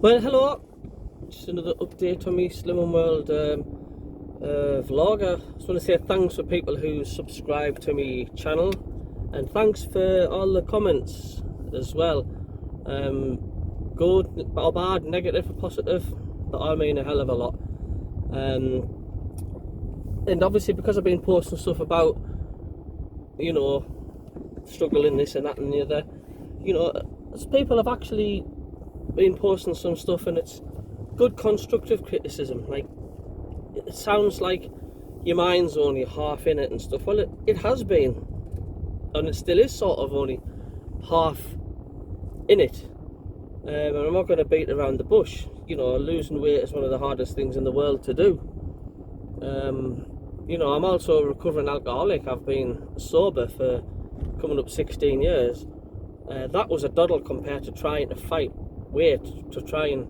Well, hello. Just another update on me Slimming World vlog. I just want to say thanks for people who subscribe to me channel, and thanks for all the comments as well. Good or bad, negative or positive, that all mean a hell of a lot. And obviously because I've been posting stuff about, you know, struggling this and that and the other, you know, people have actually been posting some stuff, and it's good constructive criticism. Like, it sounds like your mind's only half in it and stuff. Well, it has been, and it still is sort of only half in it. And I'm not going to beat around the bush. You know, losing weight is one of the hardest things in the world to do. You know, I'm also a recovering alcoholic. I've been sober for coming up 16 years. That was a doddle compared to trying to fight weight, to try and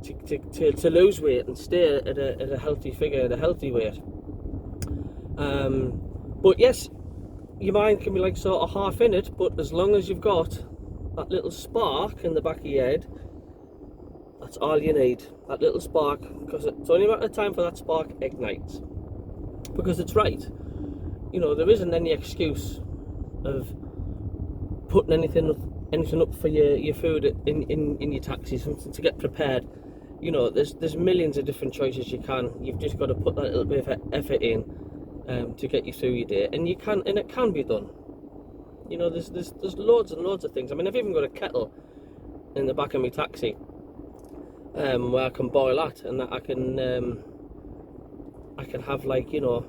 to lose weight and stay at a healthy figure, at a healthy weight. But yes, your mind can be like sort of half in it, but as long as you've got that little spark in the back of your head, that's all you need. That little spark, because it's only a matter of time for that spark ignites. Because it's right. You know, there isn't any excuse of putting anything up for your food in your taxi, something to get prepared. You know, there's millions of different choices you can. You've just got to put that little bit of effort in to get you through your day, and it can be done. You know, there's loads and loads of things. I mean, I've even got a kettle in the back of my taxi where I can boil that, and that I can have, like, you know,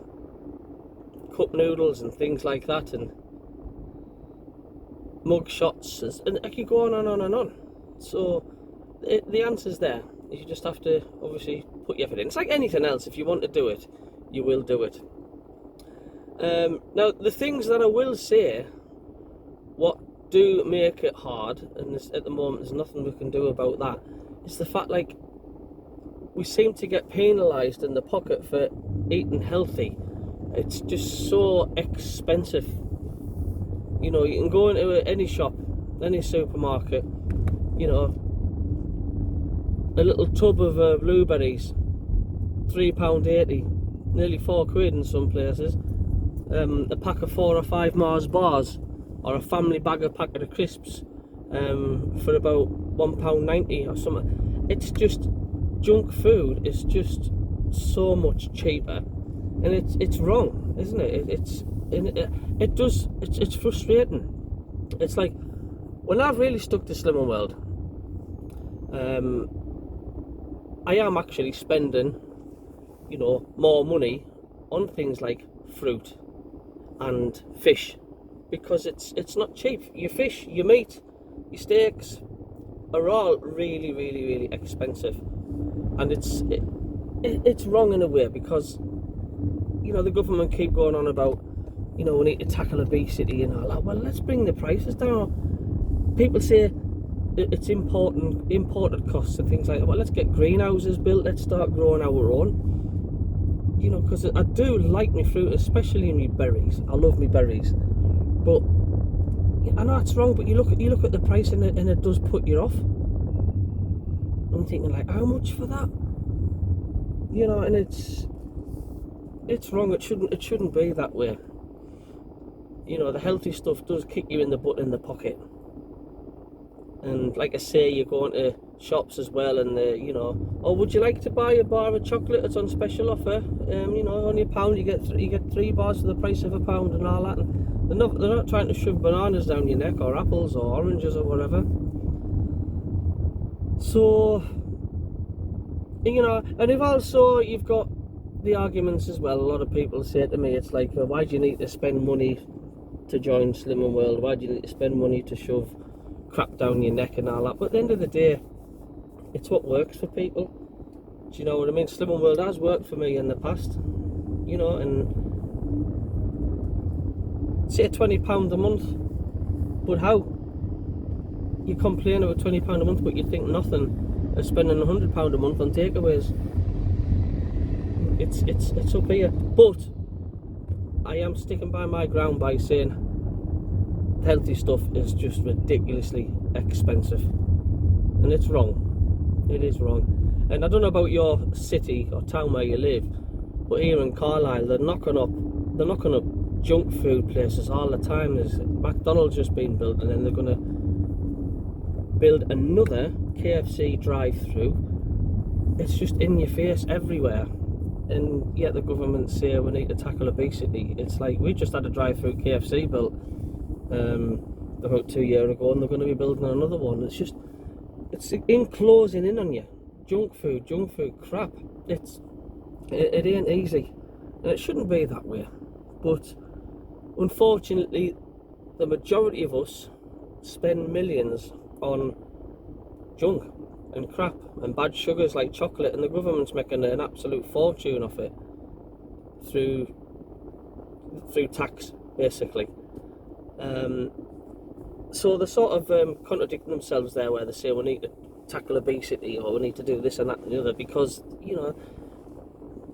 cup noodles and things like that, and mug shots, and I could go on and on and on. So the answer's there. You just have to obviously put your effort in. It's like anything else. If you want to do it, you will do it. Now, the things that I will say, what do make it hard, and at the moment there's nothing we can do about that, is the fact, like, we seem to get penalised in the pocket for eating healthy. It's just so expensive. You know, you can go into any shop, any supermarket, you know, a little tub of blueberries, £3.80, nearly £4 in some places. A pack of 4 or 5 Mars bars, or a family packet of crisps for about £1.90 or something. It's just, junk food is just so much cheaper, and it's wrong, isn't it? It's frustrating. It's like, when I've really stuck to Slimming World, I am actually spending, you know, more money on things like fruit and fish, because it's not cheap. Your fish, your meat, your steaks are all really, really, really expensive, and it's wrong in a way, because, you know, the government keep going on about, you know, we need to tackle obesity and all that. Well, let's bring the prices down. People say it's imported costs and things like that. Well, let's get greenhouses built. Let's start growing our own. You know, because I do like my fruit, especially my berries. I love my berries, but I know it's wrong. But you look at the price, and it does put you off. I'm thinking, like, how much for that? You know, and it's wrong. It shouldn't be that way. You know, the healthy stuff does kick you in the butt, in the pocket. And like I say, you're going to shops as well, and you know, oh, would you like to buy a bar of chocolate? It's on special offer. You know, only £1. You get 3 bars for the price of £1 and all that. And they're not trying to shove bananas down your neck, or apples, or oranges, or whatever. So, you know, and you've got the arguments as well. A lot of people say to me, it's like, why do you need to spend money to join Slimming World? Why do you need to spend money to shove crap down your neck and all that? But at the end of the day, it's what works for people. Do you know what I mean? Slimming World has worked for me in the past, you know, and say £20 a month, but how? You complain about £20 a month, but you think nothing of spending £100 a month on takeaways. It's up here. But I am sticking by my ground by saying healthy stuff is just ridiculously expensive, and it's wrong. It is wrong. And I don't know about your city or town where you live, but here in Carlisle, they're knocking up junk food places all the time. There's McDonald's just been built, and then they're going to build another KFC drive-through. It's just in your face everywhere. And yet the government say we need to tackle obesity. It's like, we just had a drive-through KFC built about 2 years ago, and they're going to be building another one. It's closing in on you. Junk food crap. It ain't easy, and it shouldn't be that way. But unfortunately, the majority of us spend millions on junk and crap and bad sugars like chocolate, and the government's making an absolute fortune off it through tax, basically. So they're sort of contradicting themselves there, where they say we need to tackle obesity, or we need to do this and that and the other, because, you know,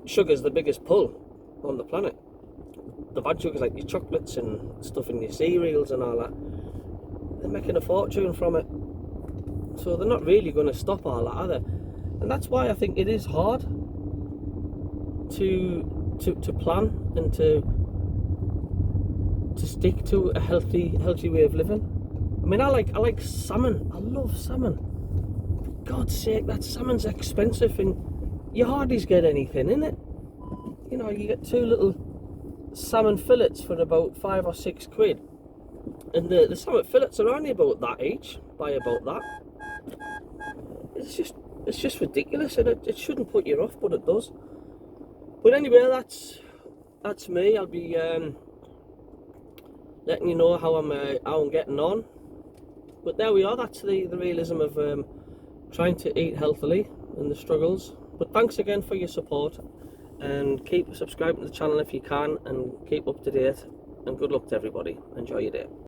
sugar's the biggest pull on the planet. The bad sugars like your chocolates and stuff in your cereals and all that, they're making a fortune from it. So they're not really going to stop all that, are they? And that's why I think it is hard to plan and to stick to a healthy way of living. I mean, I like salmon. I love salmon. For God's sake, that salmon's expensive, and you hardly get anything in it. You know, you get 2 little salmon fillets for about 5 or 6 quid, and the salmon fillets are only about that each, by about that. It's just ridiculous, and it shouldn't put you off, but it does. But anyway, that's me. I'll be letting you know how I'm getting on. But there we are. That's the realism of trying to eat healthily and the struggles. But thanks again for your support, and keep subscribing to the channel if you can, and keep up to date. And good luck to everybody. Enjoy your day.